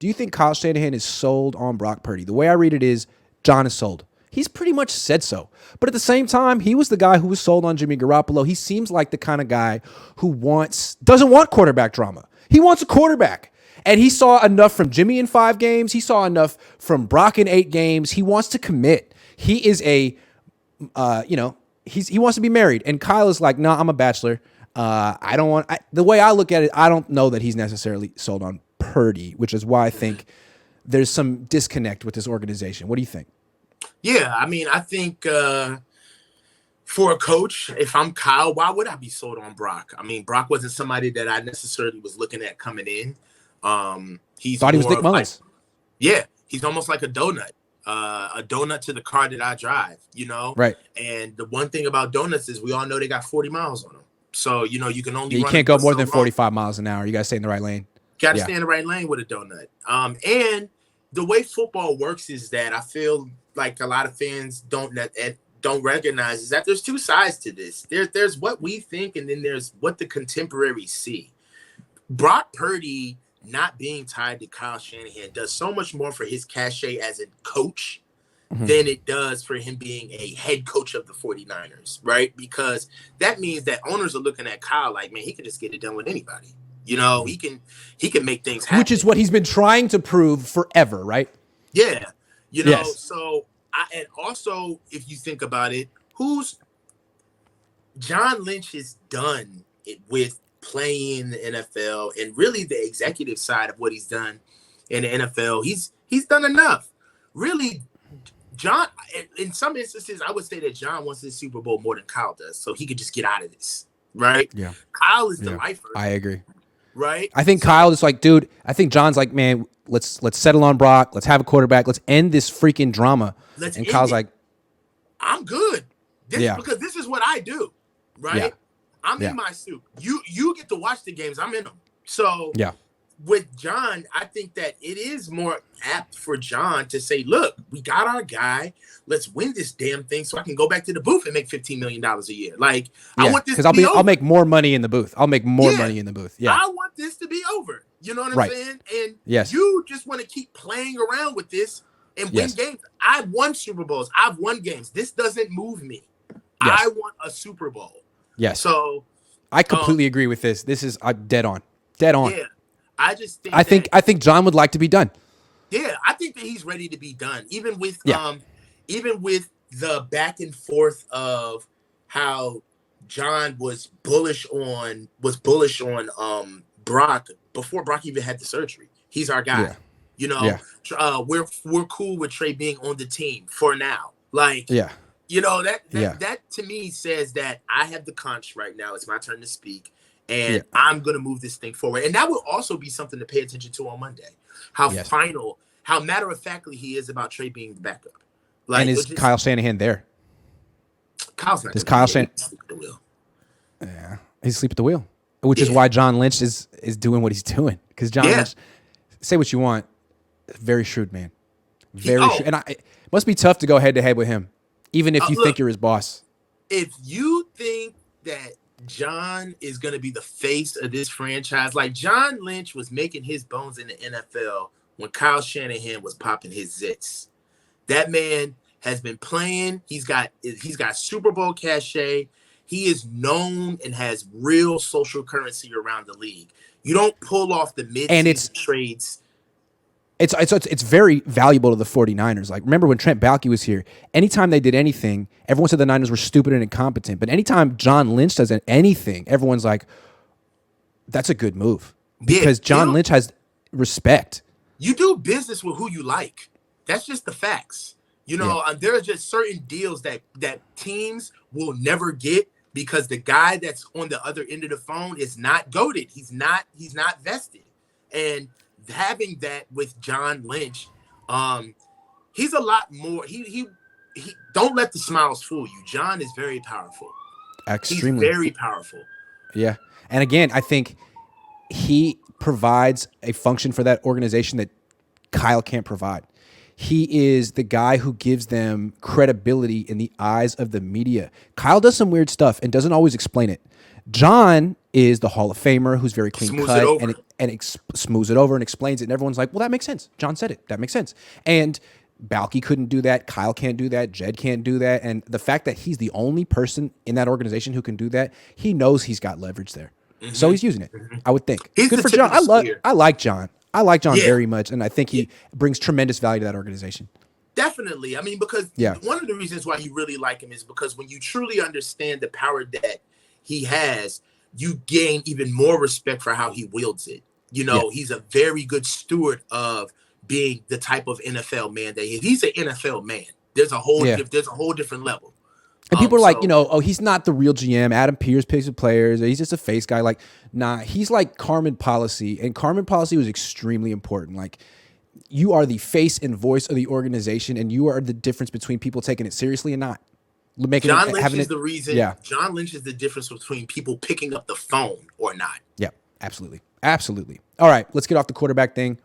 Do you think Kyle Shanahan is sold on Brock Purdy? The way I read it is John is sold. He's pretty much said so. But at the same time, he was the guy who was sold on Jimmy Garoppolo. He seems like the kind of guy who doesn't want quarterback drama. He wants a quarterback. And he saw enough from Jimmy in 5 games. He saw enough from Brock in 8 games. He wants to commit. He is he wants to be married. And Kyle is like, no, I'm a bachelor. The way I look at it, I don't know that he's necessarily sold on Purdy, which is why I think there's some disconnect with this organization. What do you think? Yeah, I mean, I think for a coach, if I'm Kyle, why would I be sold on Brock? I mean, Brock wasn't somebody that I necessarily was looking at coming in. He was Nick Mullins. He's almost like a donut to the car that I drive, Right. And the one thing about donuts is we all know they got 40 miles on them. So, you can only you can't go more than 45 miles an hour. You got to stay in the right lane. Got to stay in the right lane with a donut. And the way football works is that I feel like a lot of fans don't recognize is that there's 2 sides to this. There's what we think, and then there's what the contemporaries see. Brock Purdy not being tied to Kyle Shanahan does so much more for his cachet as a coach than it does for him being a head coach of the 49ers, right? Because that means that owners are looking at Kyle like, man, he could just get it done with anybody. He can make things happen. Which is what he's been trying to prove forever, right? Yeah. Yes. So and also if you think about it, John Lynch has done it with playing in the NFL and really the executive side of what he's done in the NFL. He's done enough. Really, John, in some instances, I would say that John wants this Super Bowl more than Kyle does, so he could just get out of this, right? Yeah. Kyle is the lifer. I agree. Right? I think Kyle is like, dude, I think John's like, man, let's settle on Brock. Let's have a quarterback. Let's end this freaking drama. And Kyle's like, I'm good. Because this is what I do, right? Yeah. I'm in my suit. You get to watch the games. I'm in them. So yeah. With John, I think that it is more apt for John to say, look, we got our guy. Let's win this damn thing so I can go back to the booth and make $15 million a year. Like, yeah, I want this to be over. I'll make more money in the booth. I'll make more money in the booth. Yeah. I want this to be over. You know what I'm saying? And you just want to keep playing around with this and win games. I've won Super Bowls. I've won games. This doesn't move me. I want a Super Bowl. Yes. So I completely agree with this. This is dead on. Dead on. Yeah. I think John would like to be done. Yeah, I think that he's ready to be done. Even with the back and forth of how John was bullish on Brock before Brock even had the surgery. He's our guy. Yeah. We're cool with Trey being on the team for now. Like, that to me says that I have the conch right now. It's my turn to speak. And I'm going to move this thing forward. And that will also be something to pay attention to on Monday. How matter-of-factly he is about Trey being the backup. Like, and is Kyle Shanahan there? Kyle's not. Does Kyle Shanahan sleep at the wheel? Yeah, he's asleep at the wheel. Which is why John Lynch is doing what he's doing. Because John Lynch, say what you want, very shrewd man. Very shrewd. And it must be tough to go head-to-head with him, even if you think you're his boss. If you think that John is going to be the face of this franchise. Like, John Lynch was making his bones in the NFL when Kyle Shanahan was popping his zits. That man has been playing. He's got Super Bowl cachet. He is known and has real social currency around the league. You don't pull off the mid-season trades. It's very valuable to the 49ers. Like, remember when Trent Baalke was here, anytime they did anything, everyone said the Niners were stupid and incompetent. But anytime John Lynch does anything, everyone's like, that's a good move. Because John Lynch has respect. You do business with who you like. That's just the facts. There are just certain deals that teams will never get because the guy that's on the other end of the phone is not goated. He's not vested. And having that with John Lynch, he's a lot more. He don't let the smiles fool you. John is very powerful. Extremely. He's very powerful. Yeah. And again, I think he provides a function for that organization that Kyle can't provide. He is the guy who gives them credibility in the eyes of the media. Kyle does some weird stuff and doesn't always explain it. John is the Hall of Famer who's very clean cut and smooths it over and explains it. And everyone's like, well, that makes sense. John said it. That makes sense. And Balky couldn't do that. Kyle can't do that. Jed can't do that. And the fact that he's the only person in that organization who can do that, he knows he's got leverage there. So he's using it, I would think. He's good the for tip John. of the spear. I like John. I like John Yeah. very much. And I think he brings tremendous value to that organization. Definitely. I mean, because one of the reasons why you really like him is because when you truly understand the power that he has, you gain even more respect for how he wields it. You know, he's a very good steward of being the type of NFL man that he's an NFL man. There's a whole different level. And people are like, you know, oh, he's not the real GM. Adam Pierce picks the players. He's just a face guy. Like, nah, he's like Carmen Policy. And Carmen Policy was extremely important. Like, you are the face and voice of the organization, and you are the difference between people taking it seriously and not. John Lynch is the reason. Yeah. John Lynch is the difference between people picking up the phone or not. Yeah, absolutely. Absolutely. All right, let's get off the quarterback thing.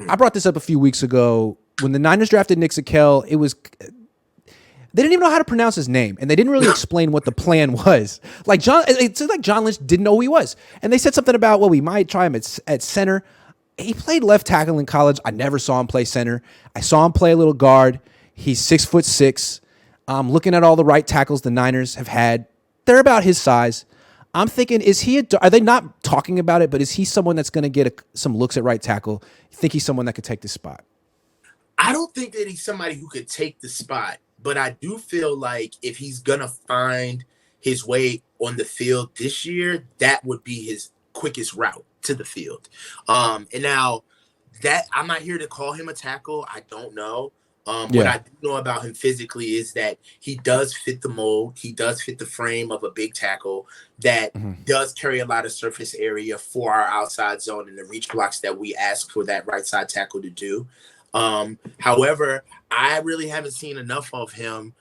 I brought this up a few weeks ago. When the Niners drafted Nick Akel, they didn't even know how to pronounce his name, and they didn't really explain what the plan was. It seemed like John Lynch didn't know who he was. And they said something about, well, we might try him at center. He played left tackle in college. I never saw him play center. I saw him play a little guard. He's 6'6". Looking at all the right tackles the Niners have had, they're about his size. I'm thinking, are they not talking about it, but is he someone that's going to get some looks at right tackle? You think he's someone that could take this spot? I don't think that he's somebody who could take the spot, but I do feel like if he's going to find his way on the field this year, that would be his quickest route to the field. And now that I'm not here to call him a tackle. I don't know. What I do know about him physically is that he does fit the mold. He does fit the frame of a big tackle that does carry a lot of surface area for our outside zone and the reach blocks that we ask for that right side tackle to do. However, I really haven't seen enough of him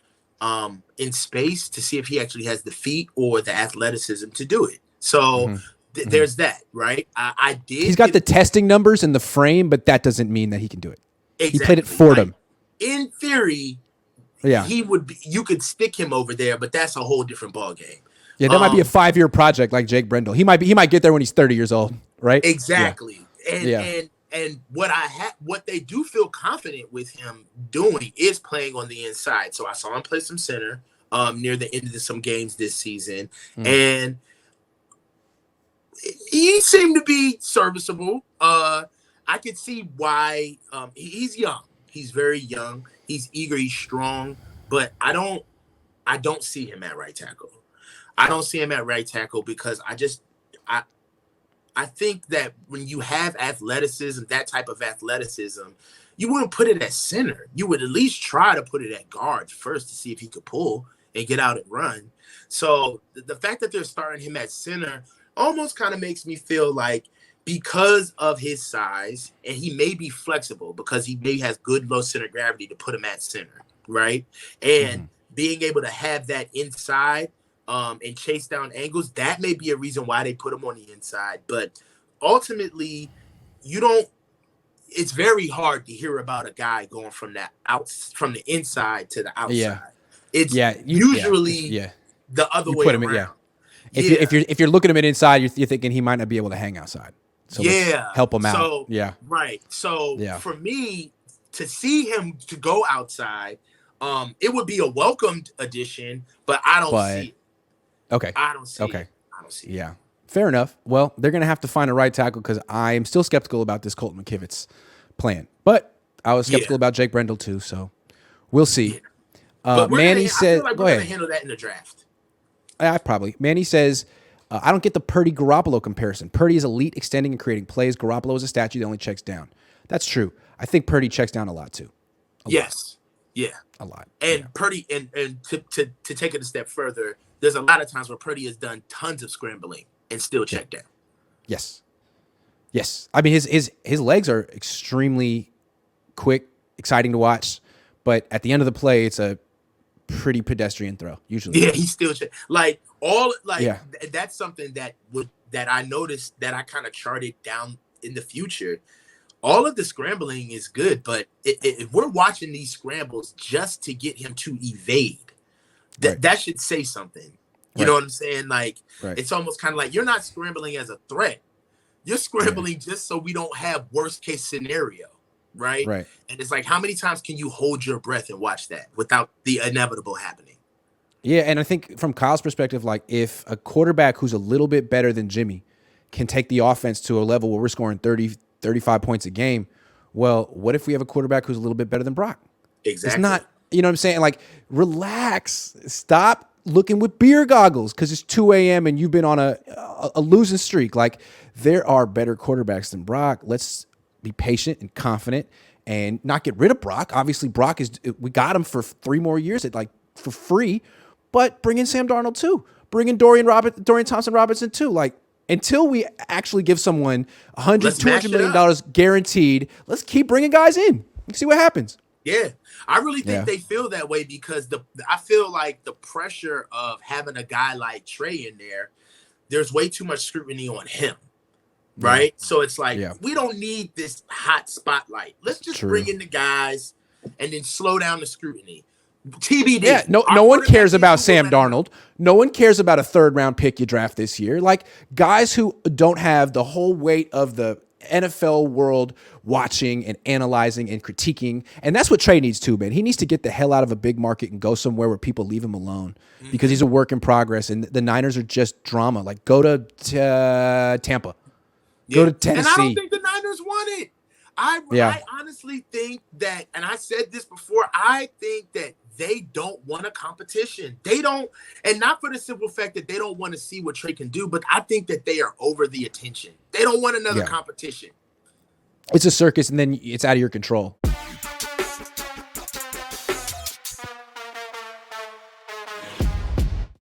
in space to see if he actually has the feet or the athleticism to do it. So there's that, right? I did. He's got the testing numbers and the frame, but that doesn't mean that he can do it. Exactly. He played at Fordham. In theory, he would be, you could stick him over there, but that's a whole different ball game. Yeah, that might be a 5-year project like Jake Brendel. He might get there when he's 30 years old, right? Exactly. And what they do feel confident with him doing is playing on the inside. So I saw him play some center near the end of some games this season, and he seemed to be serviceable. I could see why. He's young. He's very young. He's eager. He's strong. But I don't see him at right tackle. I don't see him at right tackle because I think that when you have athleticism, that type of athleticism, you wouldn't put it at center. You would at least try to put it at guard first to see if he could pull and get out and run. So the fact that they're starting him at center almost kind of makes me feel like because of his size, and he may be flexible because he may has good low center gravity to put him at center, right? And being able to have that inside and chase down angles, that may be a reason why they put him on the inside. But ultimately, it's very hard to hear about a guy going from the inside to the outside. Yeah. It's usually the other way around. If you're looking at him inside, you're thinking he might not be able to hang outside. So help him out. So, right. So for me to see him to go outside, it would be a welcomed addition, but I don't see it. Okay. I don't see it. Yeah. Fair enough. Well, they're going to have to find a right tackle because I am still skeptical about this Colton McKivitz plan. But I was skeptical about Jake Brendel too, so we'll see. Manny said, I feel like we're going to handle that in the draft. Manny says, I don't get the Purdy Garoppolo comparison. Purdy is elite, extending and creating plays. Garoppolo is a statue that only checks down. That's true. I think Purdy checks down a lot too. Yes. Yeah. A lot. And Purdy, and to take it a step further, there's a lot of times where Purdy has done tons of scrambling and still checked down. Yes. I mean, his legs are extremely quick, exciting to watch, but at the end of the play, it's a pretty pedestrian throw usually. Yeah, he's still that's something that I noticed that I kind of charted down in the future. All of the scrambling is good, but if we're watching these scrambles just to get him to evade, that should say something. You know what I'm saying? Like, it's almost kind of like you're not scrambling as a threat. You're scrambling just so we don't have worst case scenario, right? Right. And it's like, how many times can you hold your breath and watch that without the inevitable happening? Yeah, and I think from Kyle's perspective, like if a quarterback who's a little bit better than Jimmy can take the offense to a level where we're scoring 30, 35 points a game, well, what if we have a quarterback who's a little bit better than Brock? Exactly. It's not, you know what I'm saying? Like, relax. Stop looking with beer goggles because it's 2 a.m. and you've been on a losing streak. Like, there are better quarterbacks than Brock. Let's be patient and confident and not get rid of Brock. Obviously, Brock we got him for 3 more years for free, but bring in Sam Darnold too. Bring in Dorian Thompson-Robinson too. Like, until we actually give someone $200 million guaranteed, let's keep bringing guys in and see what happens. Yeah, I really think they feel that way because I feel like the pressure of having a guy like Trey in there, there's way too much scrutiny on him, right? So it's like, we don't need this hot spotlight. Let's just bring in the guys and then slow down the scrutiny. TBD. Yeah, no one cares about Sam Darnold. No one cares about a 3rd-round pick you draft this year. Like, guys who don't have the whole weight of the NFL world watching and analyzing and critiquing. And that's what Trey needs too, man. He needs to get the hell out of a big market and go somewhere where people leave him alone because he's a work in progress. And the Niners are just drama. Like, go to Tampa. Go to Tennessee. And I don't think the Niners want it. I honestly think that, and I said this before, I think that they don't want a competition. They don't, and not for the simple fact that they don't want to see what Trey can do, but I think that they are over the attention. They don't want another competition. It's a circus, and then it's out of your control.